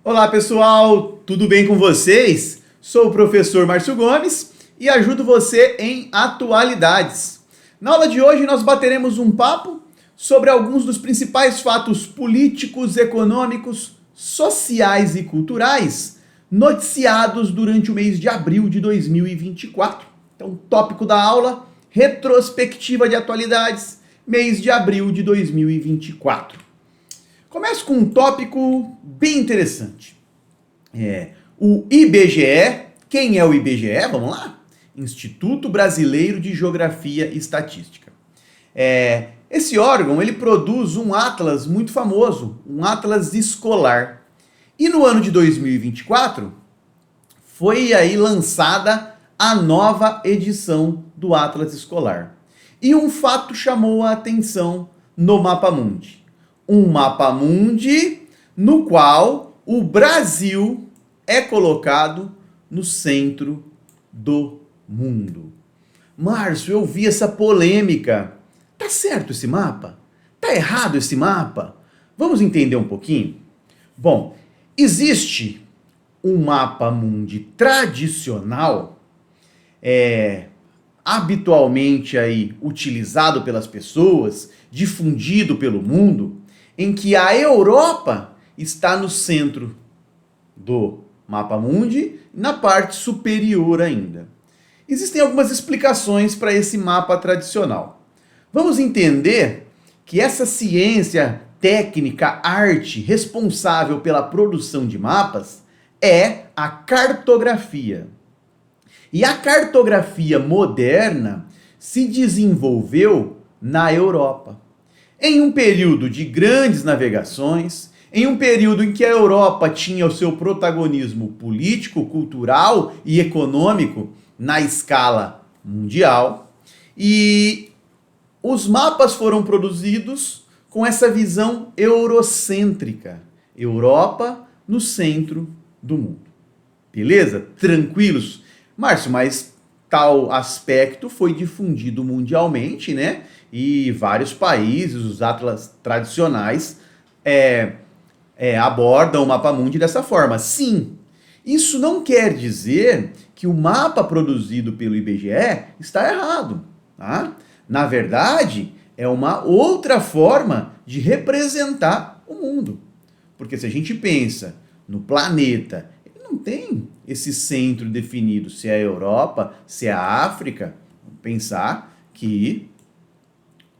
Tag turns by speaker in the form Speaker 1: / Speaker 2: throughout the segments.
Speaker 1: Olá pessoal, tudo bem com vocês? Sou o professor Márcio Gomes e ajudo você em atualidades. Na aula de hoje nós bateremos um papo sobre alguns dos principais fatos políticos, econômicos, sociais e culturais noticiados durante o mês de abril de 2024. Então, tópico da aula, retrospectiva de atualidades, mês de abril de 2024. Começo com um tópico bem interessante. O IBGE. Quem é o IBGE? Vamos lá? Instituto Brasileiro de Geografia e Estatística. Esse órgão ele produz um atlas muito famoso, um atlas escolar. E no ano de 2024 foi aí lançada a nova edição do atlas escolar. E um fato chamou a atenção no Mapamundi. Um Mapamundi no qual o Brasil é colocado no centro do mundo. Márcio, eu vi essa polêmica. Tá certo esse mapa? Tá errado esse mapa? Vamos entender um pouquinho? Bom, existe um Mapamundi tradicional, habitualmente aí utilizado pelas pessoas, difundido pelo mundo, em que a Europa está no centro do Mapamundi, na parte superior ainda. Existem algumas explicações para esse mapa tradicional. Vamos entender que essa ciência, técnica, arte responsável pela produção de mapas é a cartografia. E a cartografia moderna se desenvolveu na Europa. Em um período de grandes navegações, em um período em que a Europa tinha o seu protagonismo político, cultural e econômico na escala mundial, e os mapas foram produzidos com essa visão eurocêntrica. Europa no centro do mundo. Beleza? Tranquilos? Márcio, mas tal aspecto foi difundido mundialmente, né? E vários países, os atlas tradicionais, abordam o Mapamundi dessa forma. Sim, isso não quer dizer que o mapa produzido pelo IBGE está errado. Tá? Na verdade, é uma outra forma de representar o mundo. Porque se a gente pensa no planeta, ele não tem esse centro definido, se é a Europa, se é a África. Vamos pensar que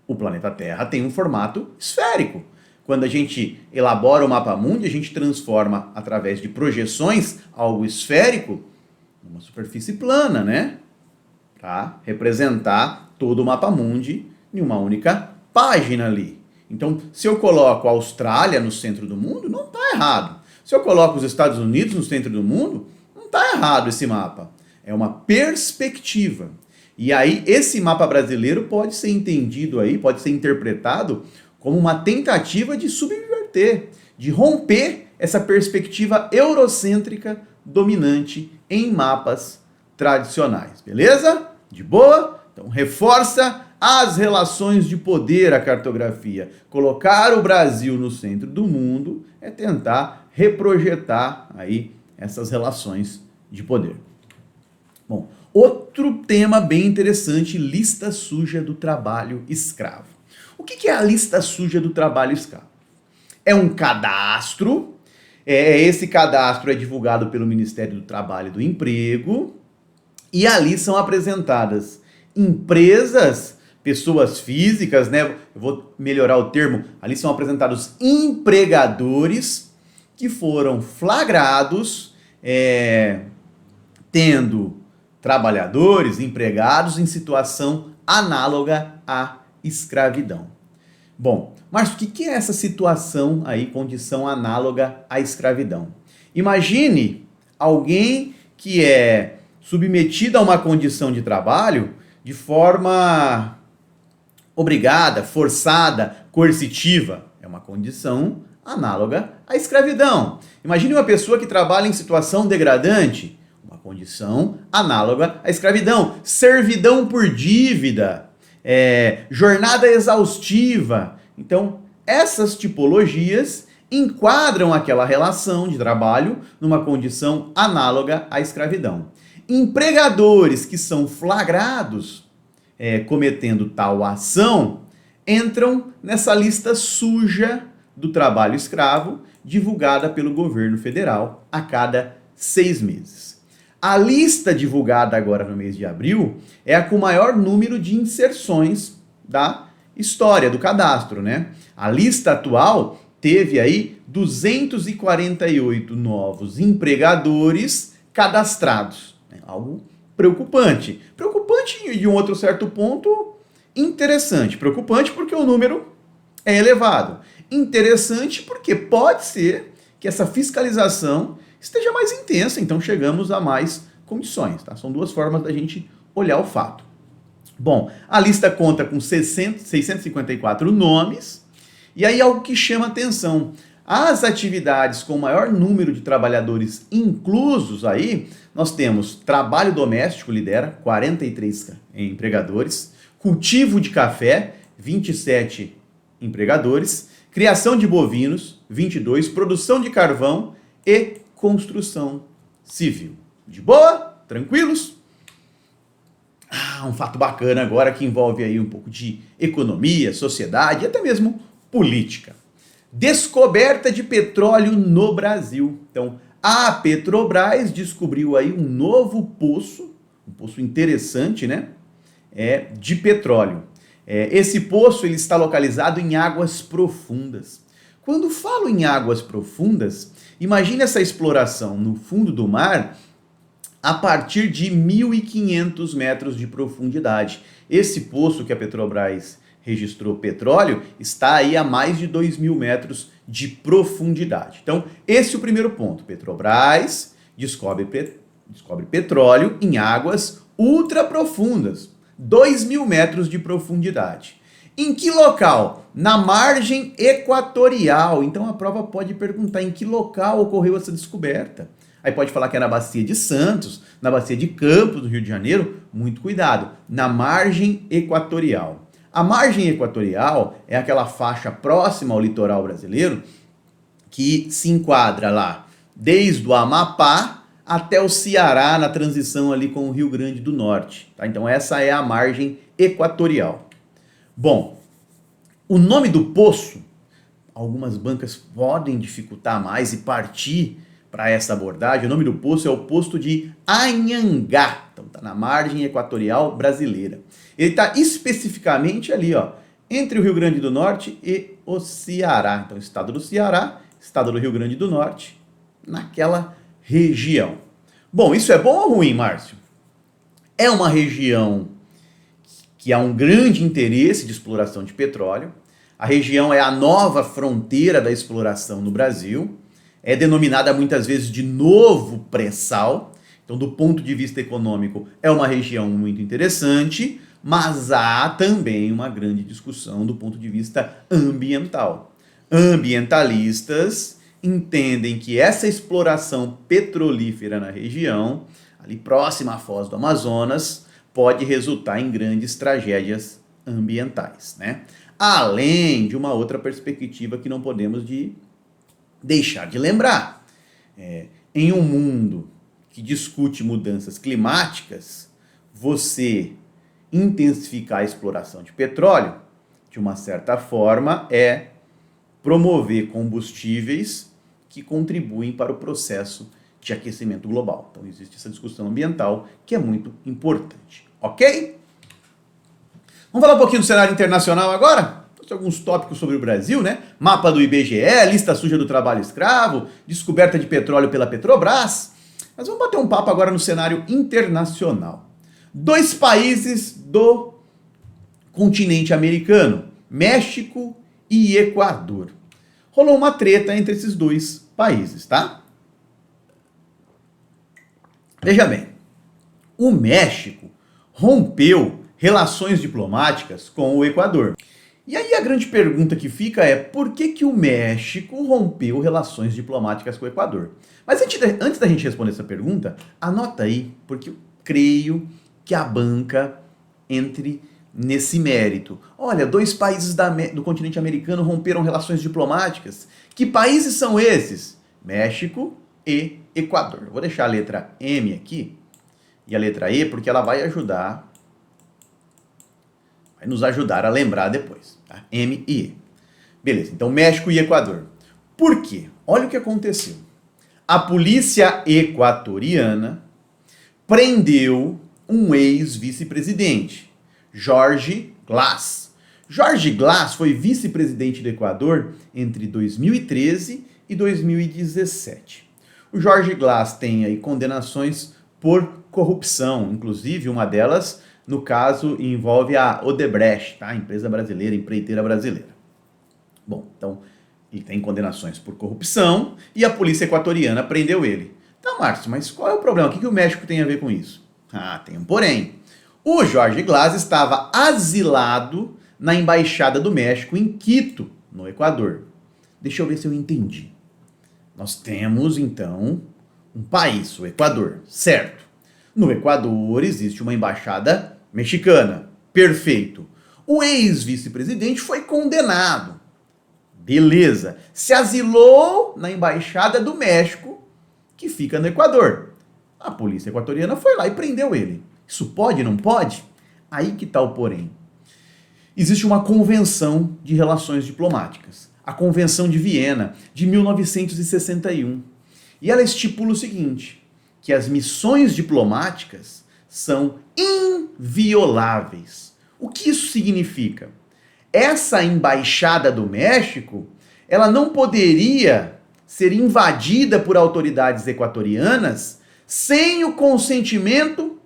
Speaker 1: o planeta Terra tem um formato esférico. Quando a gente elabora o Mapamundi, a gente transforma, através de projeções, algo esférico numa superfície plana, né? Para representar todo o Mapamundi em uma única página ali. Então, se eu coloco a Austrália no centro do mundo, não está errado. Se eu coloco os Estados Unidos no centro do mundo, não está errado esse mapa. É uma perspectiva. E aí, esse mapa brasileiro pode ser entendido aí, pode ser interpretado como uma tentativa de subverter, de romper essa perspectiva eurocêntrica dominante em mapas tradicionais. Beleza? De boa? Então, reforça as relações de poder a cartografia. Colocar o Brasil no centro do mundo é tentar reprojetar aí essas relações de poder. Bom, outro tema bem interessante, lista suja do trabalho escravo. O que é a lista suja do trabalho escravo? É um cadastro, esse cadastro é divulgado pelo Ministério do Trabalho e do Emprego, e ali são apresentadas empresas, pessoas físicas, né? Eu vou melhorar o termo, ali são apresentados empregadores que foram flagrados tendo trabalhadores, empregados em situação análoga à escravidão. Bom, mas o que é essa situação aí, condição análoga à escravidão? Imagine alguém que é submetido a uma condição de trabalho de forma obrigada, forçada, coercitiva. É uma condição análoga à escravidão. Imagine uma pessoa que trabalha em situação degradante. Uma condição análoga à escravidão. Servidão por dívida. Jornada exaustiva. Então, essas tipologias enquadram aquela relação de trabalho numa condição análoga à escravidão. Empregadores que são flagrados cometendo tal ação entram nessa lista suja do trabalho escravo divulgada pelo governo federal a cada 6 meses. A lista divulgada agora no mês de abril é a com maior número de inserções da história, do cadastro, né? A lista atual teve aí 248 novos empregadores cadastrados. Algo preocupante. Preocupante de um outro certo ponto, interessante. Preocupante porque o número é elevado. Interessante porque pode ser que essa fiscalização esteja mais intensa, então chegamos a mais condições. Tá? São duas formas da gente olhar o fato. Bom, a lista conta com 654 nomes, e aí algo que chama atenção. As atividades com maior número de trabalhadores inclusos aí, nós temos trabalho doméstico, lidera 43 empregadores, cultivo de café, 27 empregadores, criação de bovinos, 22, produção de carvão e construção civil. De boa? Tranquilos? Um fato bacana agora que envolve aí um pouco de economia, sociedade e até mesmo política. Descoberta de petróleo no Brasil. Então, a Petrobras descobriu aí um novo poço, um poço interessante, né? De petróleo. Esse poço ele está localizado em águas profundas. Quando falo em águas profundas, imagine essa exploração no fundo do mar a partir de 1.500 metros de profundidade. Esse poço que a Petrobras registrou petróleo está aí a mais de 2.000 metros de profundidade. Então, esse é o primeiro ponto. Petrobras descobre petróleo em águas ultra profundas, 2.000 metros de profundidade. Em que local? Na margem equatorial. Então a prova pode perguntar em que local ocorreu essa descoberta. Aí pode falar que é na Bacia de Santos, na Bacia de Campos, do Rio de Janeiro. Muito cuidado, na margem equatorial. A margem equatorial é aquela faixa próxima ao litoral brasileiro que se enquadra lá desde o Amapá até o Ceará, na transição ali com o Rio Grande do Norte. Tá? Então essa é a margem equatorial. Bom, o nome do poço, algumas bancas podem dificultar mais e partir para essa abordagem. O nome do poço é o poço de Anhangá. Então está na margem equatorial brasileira. Ele está especificamente ali, ó, entre o Rio Grande do Norte e o Ceará. Então, estado do Ceará, estado do Rio Grande do Norte, naquela região. Bom, isso é bom ou ruim, Márcio? É uma região que há um grande interesse de exploração de petróleo. A região é a nova fronteira da exploração no Brasil. É denominada muitas vezes de novo pré-sal. Então, do ponto de vista econômico, é uma região muito interessante, mas há também uma grande discussão do ponto de vista ambiental. Ambientalistas entendem que essa exploração petrolífera na região, ali próxima à foz do Amazonas, pode resultar em grandes tragédias ambientais, né? Além de uma outra perspectiva que não podemos deixar de lembrar. Em um mundo que discute mudanças climáticas, você intensificar a exploração de petróleo, de uma certa forma, é promover combustíveis que contribuem para o processo de aquecimento global. Então existe essa discussão ambiental que é muito importante, ok? Vamos falar um pouquinho do cenário internacional agora? Trouxe alguns tópicos sobre o Brasil, né? Mapa do IBGE, lista suja do trabalho escravo, descoberta de petróleo pela Petrobras. Mas vamos bater um papo agora no cenário internacional. 2 países do continente americano, México e Equador. Rolou uma treta entre esses 2 países, tá? Veja bem, o México rompeu relações diplomáticas com o Equador. E aí a grande pergunta que fica é por que o México rompeu relações diplomáticas com o Equador? Mas antes da gente responder essa pergunta, anota aí, porque eu creio que a banca entre nesse mérito. Olha, dois países do continente americano romperam relações diplomáticas. Que países são esses? México e Equador. Eu vou deixar a letra M aqui e a letra E porque ela vai nos ajudar a lembrar depois. Tá? M e E. Beleza, então México e Equador. Por quê? Olha o que aconteceu. A polícia equatoriana prendeu um ex-vice-presidente, Jorge Glass. Jorge Glass foi vice-presidente do Equador entre 2013 e 2017. O Jorge Glass tem aí condenações por corrupção, inclusive uma delas, no caso, envolve a Odebrecht, tá? Empresa brasileira, empreiteira brasileira. Bom, então ele tem condenações por corrupção e a polícia equatoriana prendeu ele. Então, Márcio, mas qual é o problema? O que o México tem a ver com isso? Ah, tem um porém. O Jorge Glass estava asilado na Embaixada do México em Quito, no Equador. Deixa eu ver se eu entendi. Nós temos, então, um país, o Equador, certo? No Equador existe uma embaixada mexicana. Perfeito. O ex-vice-presidente foi condenado. Beleza. Se asilou na Embaixada do México, que fica no Equador. A polícia equatoriana foi lá e prendeu ele. Isso pode, não pode? Aí que está o porém. Existe uma convenção de relações diplomáticas, a Convenção de Viena, de 1961. E ela estipula o seguinte, que as missões diplomáticas são invioláveis. O que isso significa? Essa embaixada do México, ela não poderia ser invadida por autoridades equatorianas sem o consentimento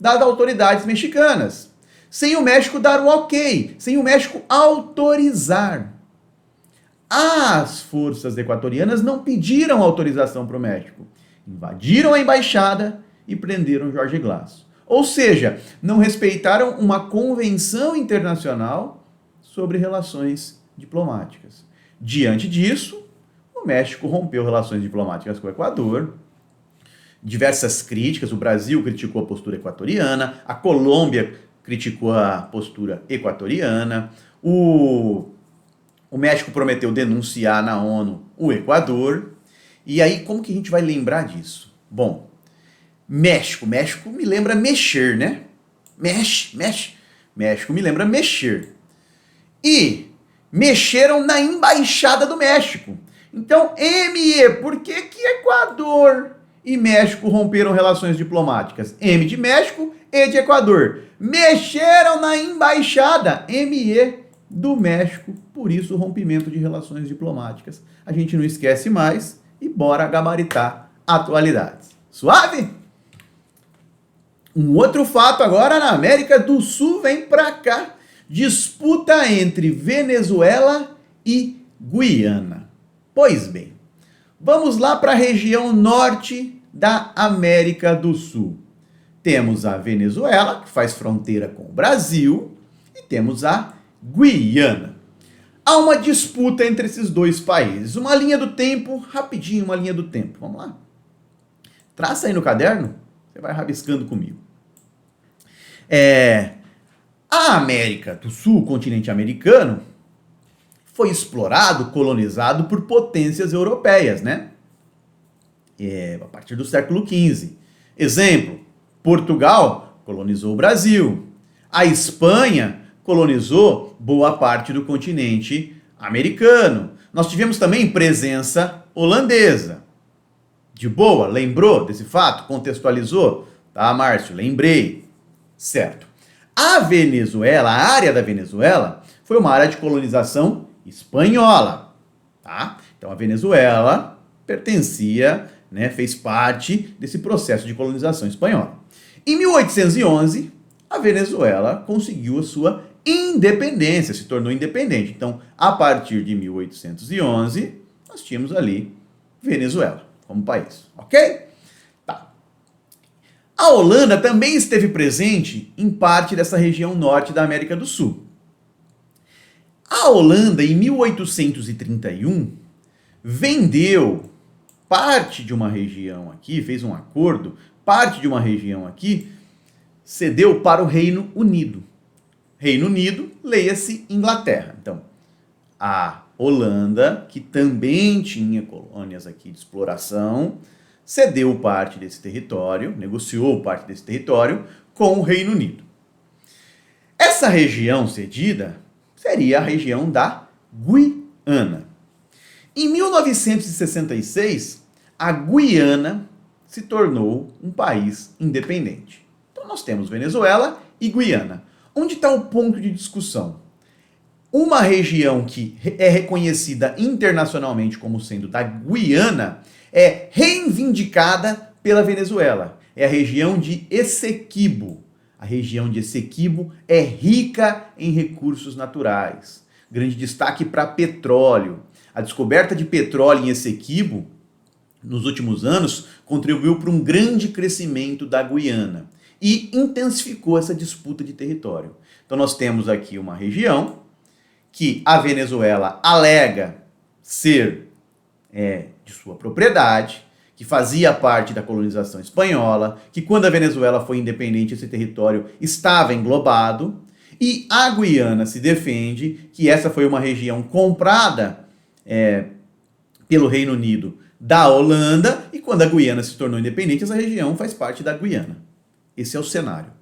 Speaker 1: das autoridades mexicanas, sem o México dar o ok, sem o México autorizar. As forças equatorianas não pediram autorização para o México, invadiram a embaixada e prenderam Jorge Glass. Ou seja, não respeitaram uma convenção internacional sobre relações diplomáticas. Diante disso, o México rompeu relações diplomáticas com o Equador. Diversas críticas, o Brasil criticou a postura equatoriana, a Colômbia criticou a postura equatoriana, o México prometeu denunciar na ONU o Equador. E aí, como que a gente vai lembrar disso? Bom, México me lembra mexer, né? Mexe. México me lembra mexer. E mexeram na Embaixada do México. Então, ME, por que Equador e México romperam relações diplomáticas? M de México, E de Equador. Mexeram na Embaixada, ME do México, por isso o rompimento de relações diplomáticas. A gente não esquece mais e bora gabaritar atualidades. Suave? Um outro fato agora na América do Sul, vem pra cá. Disputa entre Venezuela e Guiana. Pois bem, vamos lá para a região norte da América do Sul. Temos a Venezuela, que faz fronteira com o Brasil, e temos a Guiana. Há uma disputa entre esses dois países. Uma linha do tempo, rapidinho, uma linha do tempo. Vamos lá? Traça aí no caderno, você vai rabiscando comigo. A América do Sul, o continente americano, foi explorado, colonizado por potências europeias, né? A partir do século XV. Exemplo, Portugal colonizou o Brasil. A Espanha colonizou boa parte do continente americano. Nós tivemos também presença holandesa. De boa, lembrou desse fato? Contextualizou? Tá, Márcio, lembrei. Certo. A Venezuela, a área da Venezuela, foi uma área de colonização espanhola. Tá? Então a Venezuela pertencia, né, fez parte desse processo de colonização espanhola. Em 1811, a Venezuela conseguiu a sua independência, se tornou independente. Então, a partir de 1811, nós tínhamos ali Venezuela como país, ok? Tá. A Holanda também esteve presente em parte dessa região norte da América do Sul. A Holanda, em 1831, vendeu parte de uma região aqui, fez um acordo, parte de uma região aqui, cedeu para o Reino Unido. Reino Unido, leia-se Inglaterra. Então, a Holanda, que também tinha colônias aqui de exploração, cedeu parte desse território, negociou parte desse território com o Reino Unido. Essa região cedida seria a região da Guiana. Em 1966, a Guiana se tornou um país independente. Então nós temos Venezuela e Guiana. Onde está o ponto de discussão? Uma região que é reconhecida internacionalmente como sendo da Guiana é reivindicada pela Venezuela. É a região de Essequibo. A região de Essequibo é rica em recursos naturais. Grande destaque para petróleo. A descoberta de petróleo em Essequibo, nos últimos anos, contribuiu para um grande crescimento da Guiana e intensificou essa disputa de território. Então nós temos aqui uma região que a Venezuela alega ser de sua propriedade, que fazia parte da colonização espanhola, que quando a Venezuela foi independente, esse território estava englobado, e a Guiana se defende que essa foi uma região comprada pelo Reino Unido da Holanda, e quando a Guiana se tornou independente, essa região faz parte da Guiana. Esse é o cenário.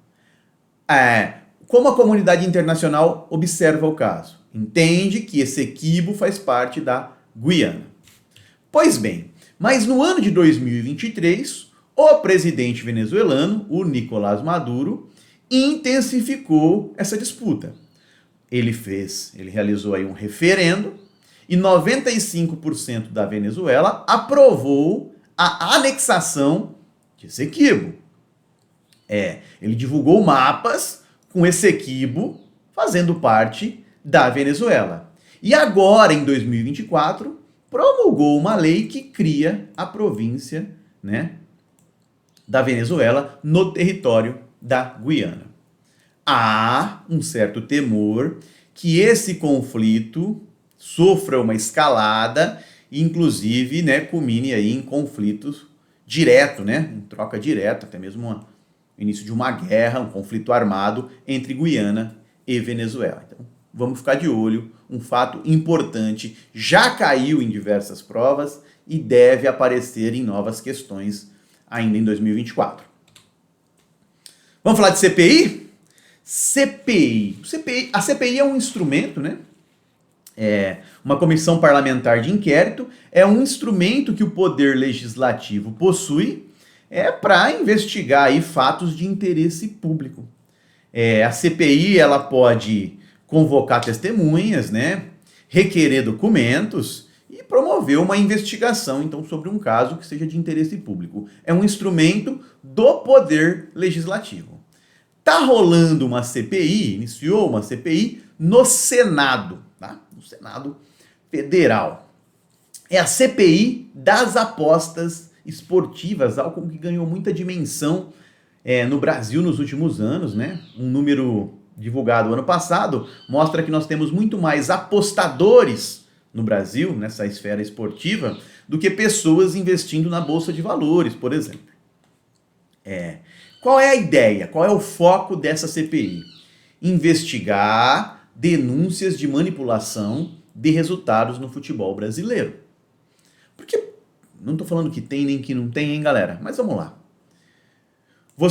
Speaker 1: Como a comunidade internacional observa o caso? Entende que Essequibo faz parte da Guiana. Pois bem, mas no ano de 2023, o presidente venezuelano, o Nicolás Maduro, intensificou essa disputa. Ele realizou aí um referendo e 95% da Venezuela aprovou a anexação de Essequibo. Ele divulgou mapas com Essequibo fazendo parte da Venezuela. E agora, em 2024, promulgou uma lei que cria a província, da Venezuela no território da Guiana. Há um certo temor que esse conflito sofra uma escalada e, inclusive, culmine aí em conflitos direto, em troca direta, até mesmo o início de uma guerra, um conflito armado entre Guiana e Venezuela. Então, vamos ficar de olho, um fato importante, já caiu em diversas provas e deve aparecer em novas questões ainda em 2024. Vamos falar de CPI? A CPI é um instrumento, uma comissão parlamentar de inquérito, é um instrumento que o poder legislativo possui para investigar aí fatos de interesse público. A CPI ela pode convocar testemunhas, requerer documentos e promover uma investigação, então, sobre um caso que seja de interesse público. É um instrumento do poder legislativo. Tá rolando uma CPI, iniciou uma CPI no Senado, no Senado Federal. É a CPI das apostas esportivas, algo que ganhou muita dimensão no Brasil nos últimos anos, Um número divulgado ano passado mostra que nós temos muito mais apostadores no Brasil, nessa esfera esportiva, do que pessoas investindo na Bolsa de Valores, por exemplo. Qual é a ideia? Qual é o foco dessa CPI? Investigar denúncias de manipulação de resultados no futebol brasileiro. Porque, não estou falando que tem nem que não tem, hein, galera? Mas vamos lá. Vou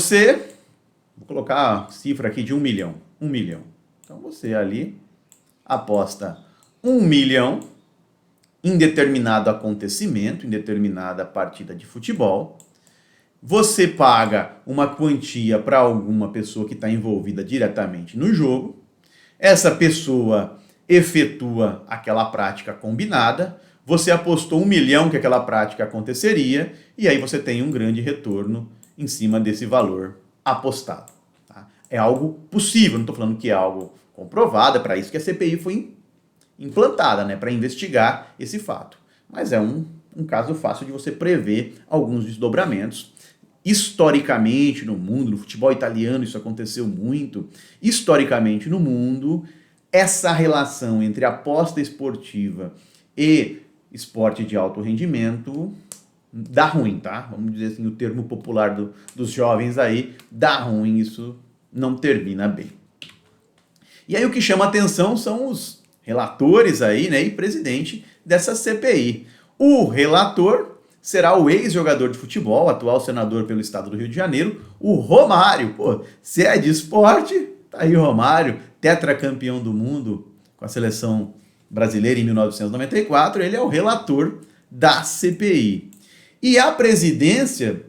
Speaker 1: colocar a cifra aqui de 1 milhão. 1 milhão. Então você ali aposta 1 milhão em determinado acontecimento, em determinada partida de futebol. Você paga uma quantia para alguma pessoa que está envolvida diretamente no jogo. Essa pessoa efetua aquela prática combinada. Você apostou 1 milhão que aquela prática aconteceria e aí você tem um grande retorno em cima desse valor apostado. Tá? É algo possível, não estou falando que é algo comprovado, é para isso que a CPI foi implantada, para investigar esse fato. Mas é um caso fácil de você prever alguns desdobramentos. Historicamente no mundo, no futebol italiano isso aconteceu muito, historicamente no mundo, essa relação entre aposta esportiva e esporte de alto rendimento dá ruim, tá? Vamos dizer assim, o termo popular dos jovens aí, dá ruim, isso não termina bem. E aí o que chama atenção são os relatores aí, né, e presidente dessa CPI. O relator será o ex-jogador de futebol, atual senador pelo estado do Rio de Janeiro, o Romário. Pô, se é de esporte, tá aí o Romário, tetracampeão do mundo com a seleção brasileira em 1994, ele é o relator da CPI. E a presidência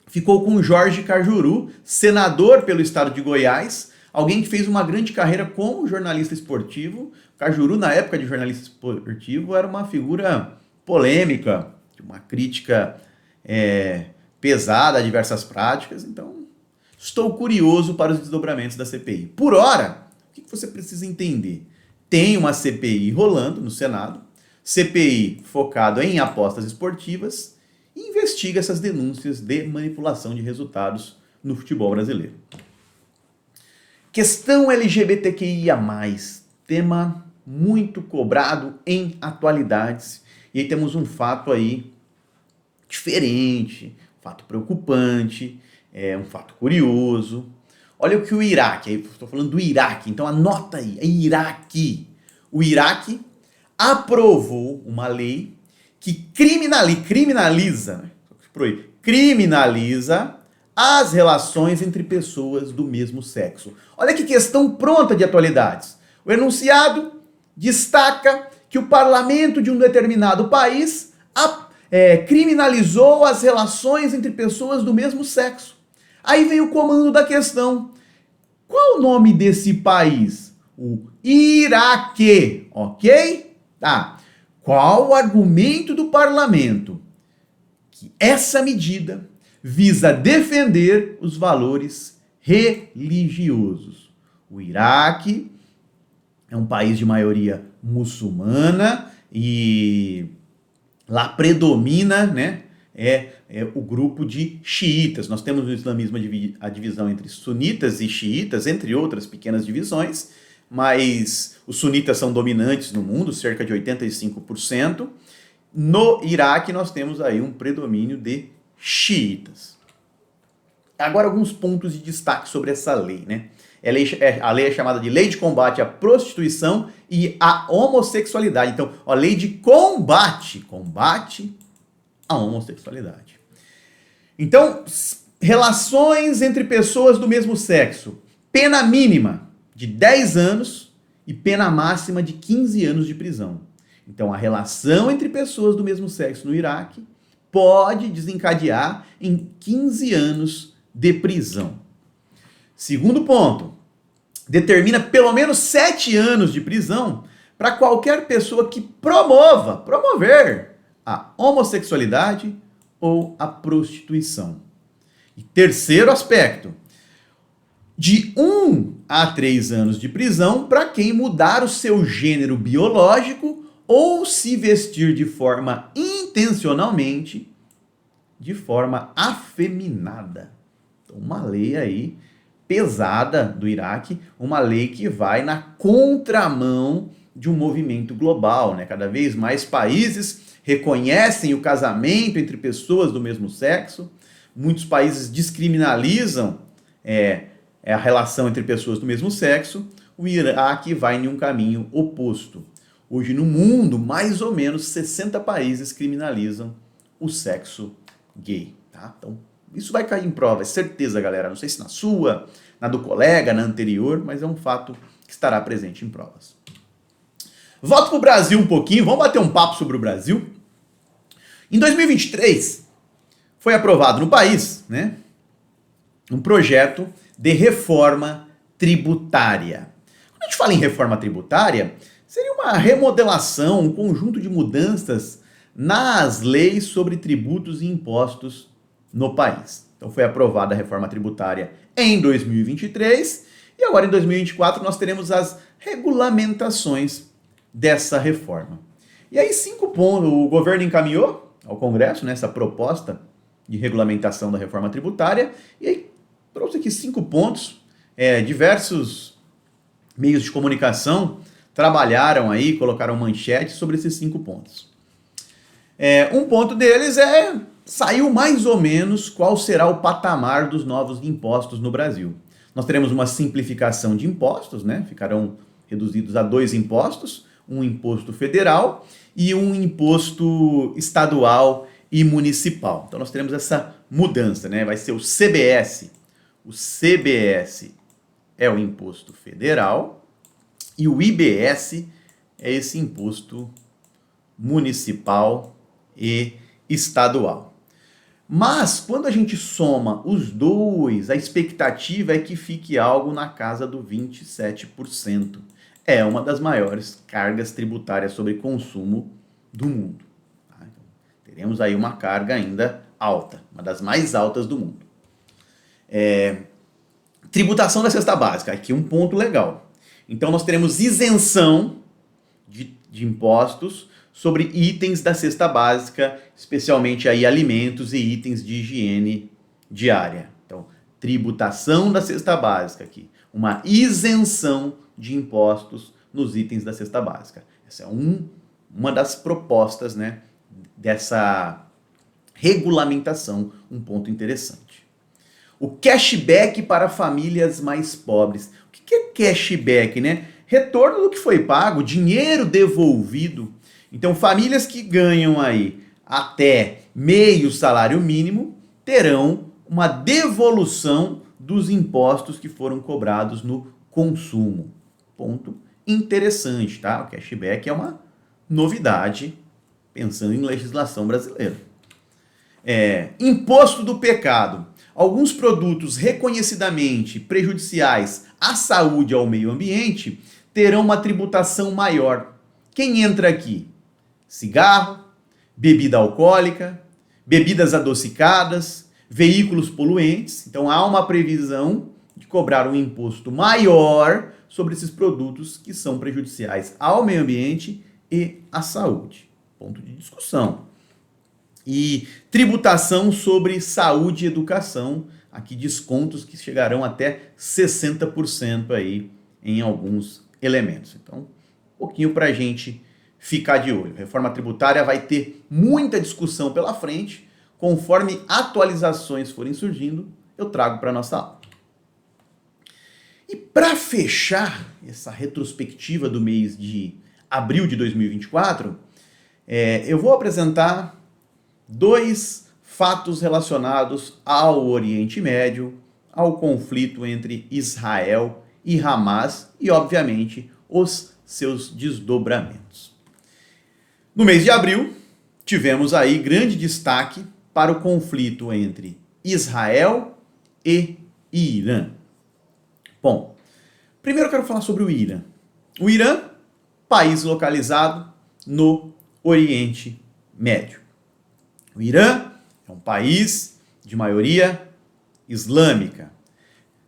Speaker 1: ficou com Jorge Cajuru, senador pelo estado de Goiás, alguém que fez uma grande carreira como jornalista esportivo. Cajuru, na época de jornalista esportivo, era uma figura polêmica, uma crítica pesada a diversas práticas. Então, estou curioso para os desdobramentos da CPI. Por hora, o que você precisa entender? Tem uma CPI rolando no Senado, CPI focado em apostas esportivas, e investiga essas denúncias de manipulação de resultados no futebol brasileiro. Questão LGBTQIA+, tema muito cobrado em atualidades. E aí temos um fato aí diferente, um fato preocupante, um fato curioso. Olha o que o Iraque, aí estou falando do Iraque, então anota aí, é Iraque. O Iraque aprovou uma lei que criminaliza as relações entre pessoas do mesmo sexo. Olha que questão pronta de atualidades. O enunciado destaca que o parlamento de um determinado país criminalizou as relações entre pessoas do mesmo sexo. Aí vem o comando da questão. Qual o nome desse país? O Iraque, ok? Tá. Qual o argumento do parlamento? Que essa medida visa defender os valores religiosos. O Iraque é um país de maioria muçulmana e lá predomina, né, o grupo de xiitas. Nós temos no islamismo a divisão entre sunitas e xiitas, entre outras pequenas divisões, mas os sunitas são dominantes no mundo, cerca de 85%. No Iraque nós temos aí um predomínio de xiitas. Agora alguns pontos de destaque sobre essa lei, né? A lei é chamada de Lei de Combate à Prostituição e à Homossexualidade. Então, a lei de combate à homossexualidade. Então, relações entre pessoas do mesmo sexo. Pena mínima de 10 anos e pena máxima de 15 anos de prisão. Então, a relação entre pessoas do mesmo sexo no Iraque pode desencadear em 15 anos de prisão. Segundo ponto, determina pelo menos 7 anos de prisão para qualquer pessoa que promover a homossexualidade ou a prostituição. E terceiro aspecto, de 1 a 3 anos de prisão para quem mudar o seu gênero biológico ou se vestir de forma intencionalmente de forma afeminada. Então, uma lei aí pesada do Iraque, uma lei que vai na contramão de um movimento global, né? Cada vez mais países reconhecem o casamento entre pessoas do mesmo sexo, muitos países descriminalizam a relação entre pessoas do mesmo sexo. O Iraque vai em um caminho oposto. Hoje no mundo, mais ou menos 60 países criminalizam o sexo gay, tá? Então, isso vai cair em prova, é certeza, galera. Não sei se na sua, na do colega, na anterior, mas é um fato que estará presente em provas. Volto para o Brasil um pouquinho, vamos bater um papo sobre o Brasil. Em 2023, foi aprovado no país, né, um projeto de reforma tributária. Quando a gente fala em reforma tributária, seria uma remodelação, um conjunto de mudanças nas leis sobre tributos e impostos no país. Então foi aprovada a reforma tributária em 2023 e agora em 2024 nós teremos as regulamentações dessa reforma. E aí 5 pontos, o governo encaminhou ao Congresso, né, essa proposta de regulamentação da reforma tributária e aí trouxe aqui 5 pontos, diversos meios de comunicação trabalharam aí, colocaram manchetes sobre esses 5 pontos. Um ponto deles saiu mais ou menos qual será o patamar dos novos impostos no Brasil. Nós teremos uma simplificação de impostos, né? Ficarão reduzidos a 2 impostos, um imposto federal e um imposto estadual e municipal. Então nós teremos essa mudança, né? Vai ser o CBS. O CBS é o imposto federal e o IBS é esse imposto municipal e estadual. Mas, quando a gente soma os dois, a expectativa é que fique algo na casa do 27%. É uma das maiores cargas tributárias sobre consumo do mundo. Tá? Então, teremos aí uma carga ainda alta, uma das mais altas do mundo. Tributação da cesta básica, aqui um ponto legal. Então, nós teremos isenção de impostos sobre itens da cesta básica, especialmente aí alimentos e itens de higiene diária. Então, tributação da cesta básica aqui, uma isenção de impostos nos itens da cesta básica. Essa é uma das propostas, né, dessa regulamentação, um ponto interessante. O cashback para famílias mais pobres. O que é cashback, né? Retorno do que foi pago, dinheiro devolvido. Então, famílias que ganham aí até meio salário mínimo terão uma devolução dos impostos que foram cobrados no consumo. Ponto interessante, tá? O cashback é uma novidade, pensando em legislação brasileira. Imposto do pecado. Alguns produtos reconhecidamente prejudiciais à saúde e ao meio ambiente terão uma tributação maior. Quem entra aqui? Cigarro, bebida alcoólica, bebidas adocicadas, veículos poluentes. Então há uma previsão de cobrar um imposto maior sobre esses produtos que são prejudiciais ao meio ambiente e à saúde. Ponto de discussão. E tributação sobre saúde e educação, aqui descontos que chegarão até 60% aí em alguns elementos. Então, um pouquinho para a gente ficar de olho. Reforma tributária vai ter muita discussão pela frente. Conforme atualizações forem surgindo, eu trago para a nossa aula. E para fechar essa retrospectiva do mês de abril de 2024, eu vou apresentar 2 fatos relacionados ao Oriente Médio, ao conflito entre Israel e Hamas e, obviamente, os seus desdobramentos. No mês de abril, tivemos aí grande destaque para o conflito entre Israel e Irã. Bom, primeiro eu quero falar sobre o Irã. O Irã, país localizado no Oriente Médio. O Irã é um país de maioria islâmica.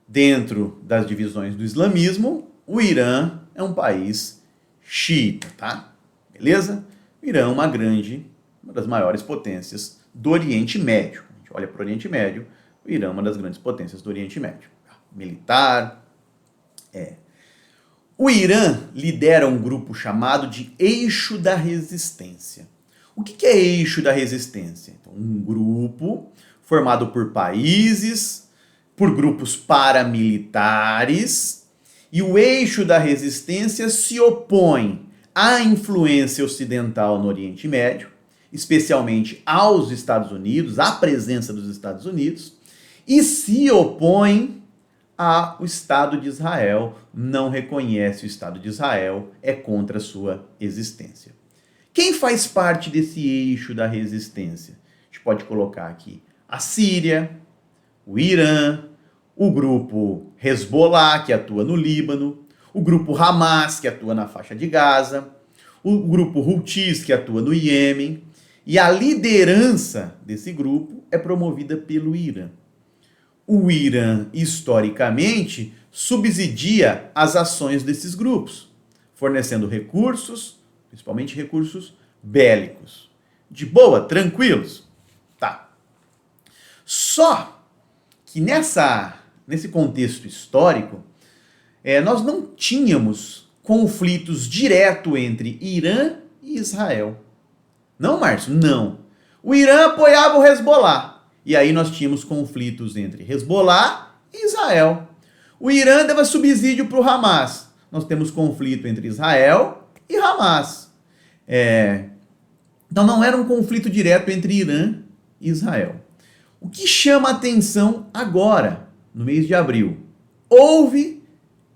Speaker 1: Dentro das divisões do islamismo, o Irã é um país xiita, tá? Beleza? O Irã é uma das maiores potências do Oriente Médio. A gente olha para o Oriente Médio, o Irã é uma das grandes potências do Oriente Médio. Militar. O Irã lidera um grupo chamado de Eixo da Resistência. O que é Eixo da Resistência? Então, um grupo formado por países, por grupos paramilitares, e o Eixo da Resistência se opõe à influência ocidental no Oriente Médio, especialmente aos Estados Unidos, à presença dos Estados Unidos, e se opõe ao Estado de Israel, não reconhece o Estado de Israel, é contra a sua existência. Quem faz parte desse eixo da resistência? A gente pode colocar aqui a Síria, o Irã, o grupo Hezbollah, que atua no Líbano, o grupo Hamas, que atua na faixa de Gaza, o grupo Houthis, que atua no Iêmen, e a liderança desse grupo é promovida pelo Irã. O Irã, historicamente, subsidia as ações desses grupos, fornecendo recursos, principalmente recursos bélicos. De boa, tranquilos? Tá. Só que nesse contexto histórico, nós não tínhamos conflitos direto entre Irã e Israel. Não, Márcio? Não. O Irã apoiava o Hezbollah. E aí nós tínhamos conflitos entre Hezbollah e Israel. O Irã dava subsídio para o Hamas. Nós temos conflito entre Israel e Hamas. Então não era um conflito direto entre Irã e Israel. O que chama a atenção agora, no mês de abril? Houve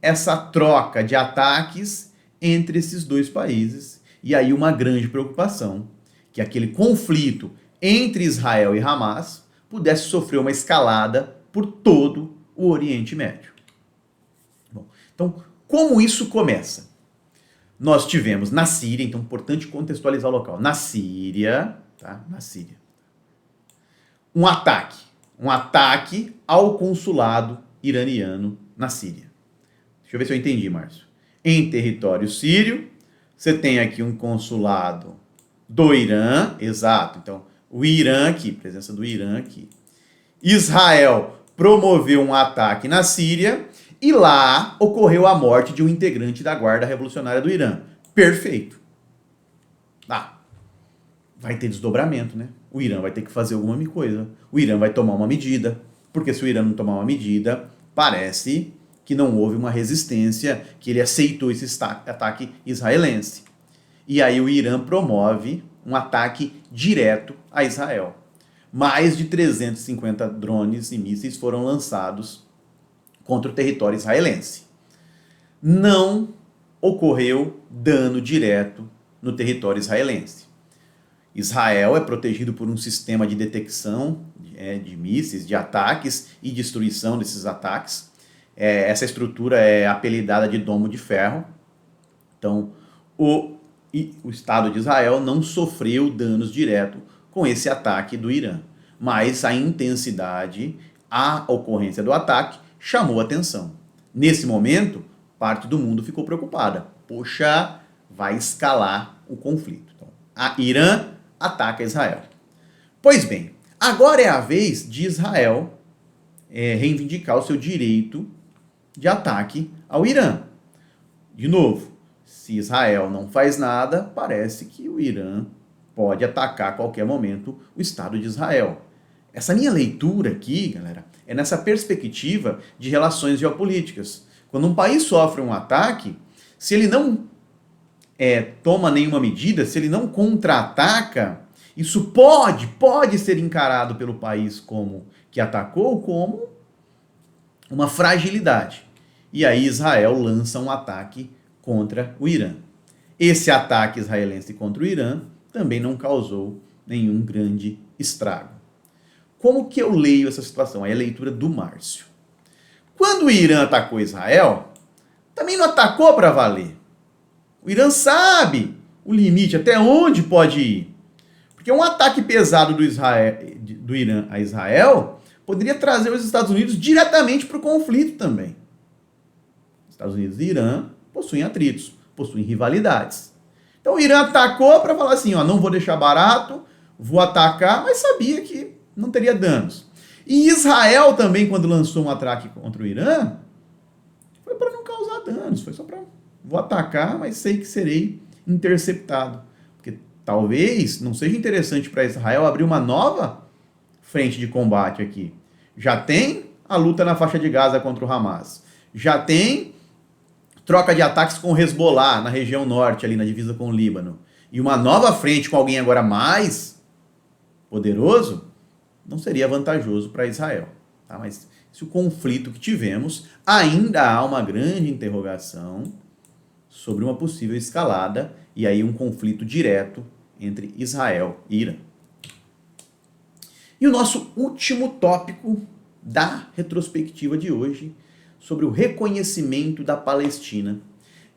Speaker 1: essa troca de ataques entre esses dois países e aí uma grande preocupação, que aquele conflito entre Israel e Hamas pudesse sofrer uma escalada por todo o Oriente Médio. Bom, então, como isso começa? Nós tivemos na Síria, então é importante contextualizar o local, na Síria, um ataque ao consulado iraniano na Síria. Deixa eu ver se eu entendi, Márcio. Em território sírio, você tem aqui um consulado do Irã, exato, então o Irã aqui, presença do Irã aqui. Israel promoveu um ataque na Síria e lá ocorreu a morte de um integrante da Guarda Revolucionária do Irã. Perfeito. Vai ter desdobramento, né? O Irã vai ter que fazer alguma coisa. O Irã vai tomar uma medida, porque se o Irã não tomar uma medida, parece que não houve uma resistência, que ele aceitou esse ataque israelense. E aí o Irã promove um ataque direto a Israel. Mais de 350 drones e mísseis foram lançados contra o território israelense. Não ocorreu dano direto no território israelense. Israel é protegido por um sistema de detecção de mísseis, de ataques e destruição desses ataques. Essa estrutura é apelidada de Domo de Ferro. Então, o Estado de Israel não sofreu danos diretos com esse ataque do Irã. Mas a intensidade, a ocorrência do ataque chamou atenção. Nesse momento, parte do mundo ficou preocupada. Poxa, vai escalar o conflito. Então, a Irã ataca Israel. Pois bem, agora é a vez de Israel reivindicar o seu direito de ataque ao Irã. De novo, se Israel não faz nada, parece que o Irã pode atacar a qualquer momento o Estado de Israel. Essa minha leitura aqui, galera, é nessa perspectiva de relações geopolíticas. Quando um país sofre um ataque, se ele não toma nenhuma medida, se ele não contra-ataca, isso pode ser encarado pelo país como que atacou como uma fragilidade. E aí Israel lança um ataque contra o Irã. Esse ataque israelense contra o Irã também não causou nenhum grande estrago. Como que eu leio essa situação? É a leitura do Márcio. Quando o Irã atacou Israel, também não atacou para valer. O Irã sabe o limite, até onde pode ir. Porque um ataque pesado do Irã a Israel poderia trazer os Estados Unidos diretamente para o conflito também. Estados Unidos e Irã possuem atritos, possuem rivalidades. Então o Irã atacou para falar assim, não vou deixar barato, vou atacar, mas sabia que não teria danos. E Israel também, quando lançou um ataque contra o Irã, foi para não causar danos, foi só para vou atacar, mas sei que serei interceptado. Porque talvez não seja interessante para Israel abrir uma nova frente de combate aqui. Já tem a luta na faixa de Gaza contra o Hamas. Já tem troca de ataques com o Hezbollah na região norte, ali na divisa com o Líbano. E uma nova frente com alguém agora mais poderoso, não seria vantajoso para Israel. Tá? Mas se o conflito que tivemos, ainda há uma grande interrogação sobre uma possível escalada e aí um conflito direto entre Israel e Irã. E o nosso último tópico da retrospectiva de hoje, sobre o reconhecimento da Palestina.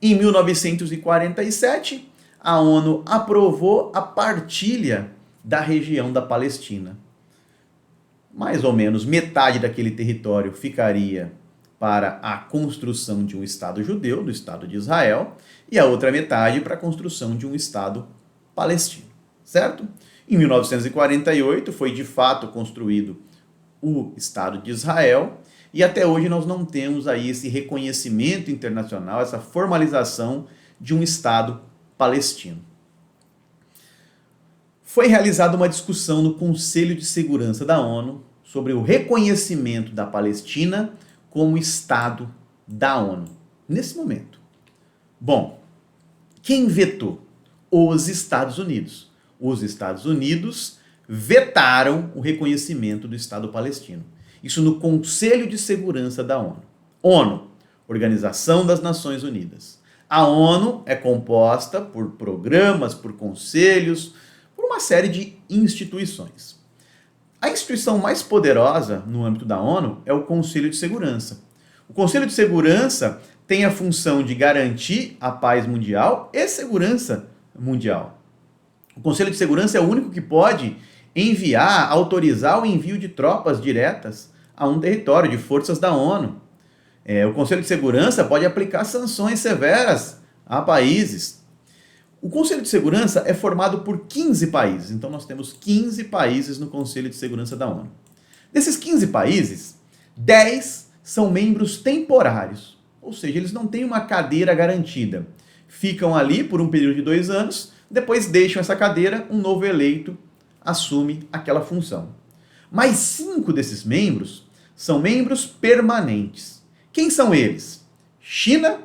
Speaker 1: Em 1947, a ONU aprovou a partilha da região da Palestina. Mais ou menos metade daquele território ficaria para a construção de um Estado judeu, do Estado de Israel, e a outra metade para a construção de um Estado palestino, certo? Em 1948 foi de fato construído o Estado de Israel, e até hoje nós não temos aí esse reconhecimento internacional, essa formalização de um Estado palestino. Foi realizada uma discussão no Conselho de Segurança da ONU sobre o reconhecimento da Palestina como Estado da ONU, nesse momento. Bom, quem vetou? Os Estados Unidos. Os Estados Unidos vetaram o reconhecimento do Estado palestino. Isso no Conselho de Segurança da ONU. ONU, Organização das Nações Unidas. A ONU é composta por programas, por conselhos, por uma série de instituições. A instituição mais poderosa no âmbito da ONU é o Conselho de Segurança. O Conselho de Segurança tem a função de garantir a paz mundial e segurança mundial. O Conselho de Segurança é o único que pode autorizar o envio de tropas diretas a um território de forças da ONU. O Conselho de Segurança pode aplicar sanções severas a países. O Conselho de Segurança é formado por 15 países, então nós temos 15 países no Conselho de Segurança da ONU. Desses 15 países, 10 são membros temporários, ou seja, eles não têm uma cadeira garantida. Ficam ali por um período de 2 anos, depois deixam essa cadeira, um novo eleito assume aquela função. Mas 5 desses membros são membros permanentes. Quem são eles? China,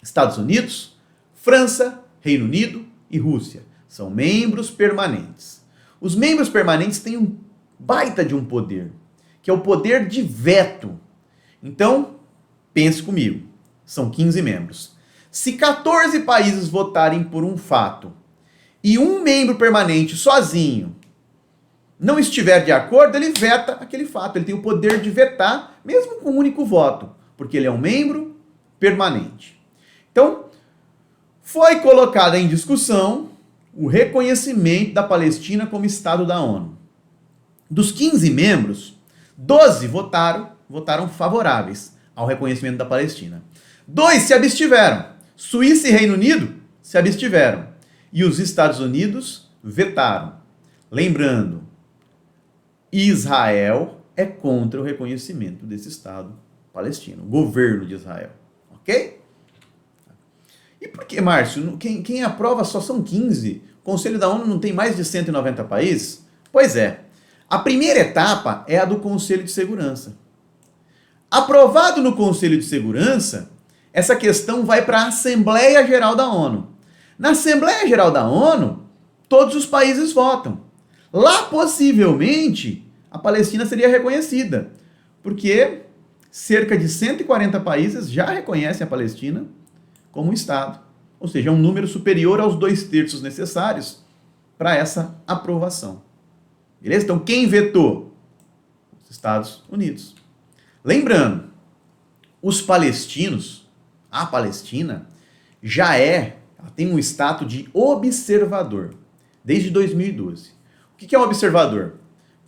Speaker 1: Estados Unidos, França, Reino Unido e Rússia. São membros permanentes. Os membros permanentes têm um baita de um poder, que é o poder de veto. Então, pense comigo, são 15 membros. Se 14 países votarem por um fato e um membro permanente sozinho não estiver de acordo, ele veta aquele fato. Ele tem o poder de vetar, mesmo com um único voto, porque ele é um membro permanente. Então, foi colocado em discussão o reconhecimento da Palestina como Estado da ONU. Dos 15 membros, 12 votaram favoráveis ao reconhecimento da Palestina. 2 se abstiveram. Suíça e Reino Unido se abstiveram. E os Estados Unidos vetaram. Lembrando, Israel é contra o reconhecimento desse Estado palestino, o governo de Israel. Ok? E por que, Márcio? Quem aprova só são 15? O Conselho da ONU não tem mais de 190 países? Pois é. A primeira etapa é a do Conselho de Segurança. Aprovado no Conselho de Segurança, essa questão vai para a Assembleia Geral da ONU. Na Assembleia Geral da ONU, todos os países votam. Lá, possivelmente, a Palestina seria reconhecida, porque cerca de 140 países já reconhecem a Palestina como um Estado. Ou seja, é um número superior aos 2/3 necessários para essa aprovação. Beleza? Então, quem vetou? Os Estados Unidos. Lembrando, os palestinos, a Palestina, ela tem um status de observador, desde 2012. O que é um observador?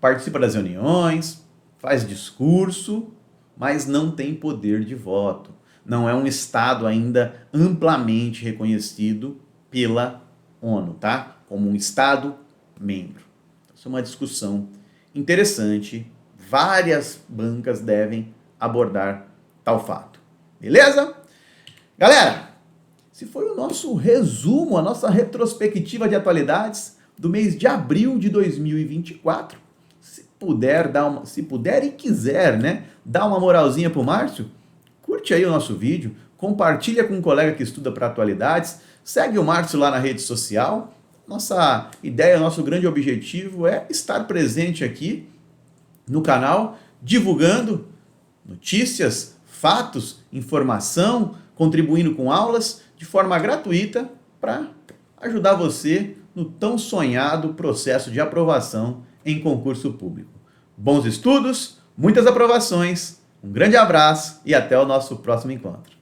Speaker 1: Participa das reuniões, faz discurso, mas não tem poder de voto. Não é um Estado ainda amplamente reconhecido pela ONU, tá? Como um Estado membro. Isso é uma discussão interessante. Várias bancas devem abordar tal fato. Beleza? Galera, esse foi o nosso resumo, a nossa retrospectiva de atualidades do mês de abril de 2024. Se puder e quiser, né, dar uma moralzinha pro Márcio, curte aí o nosso vídeo, compartilha com um colega que estuda para atualidades, segue o Márcio lá na rede social. Nossa ideia, nosso grande objetivo é estar presente aqui no canal, divulgando notícias, fatos, informação, contribuindo com aulas de forma gratuita para ajudar você no tão sonhado processo de aprovação em concurso público. Bons estudos, muitas aprovações, um grande abraço e até o nosso próximo encontro.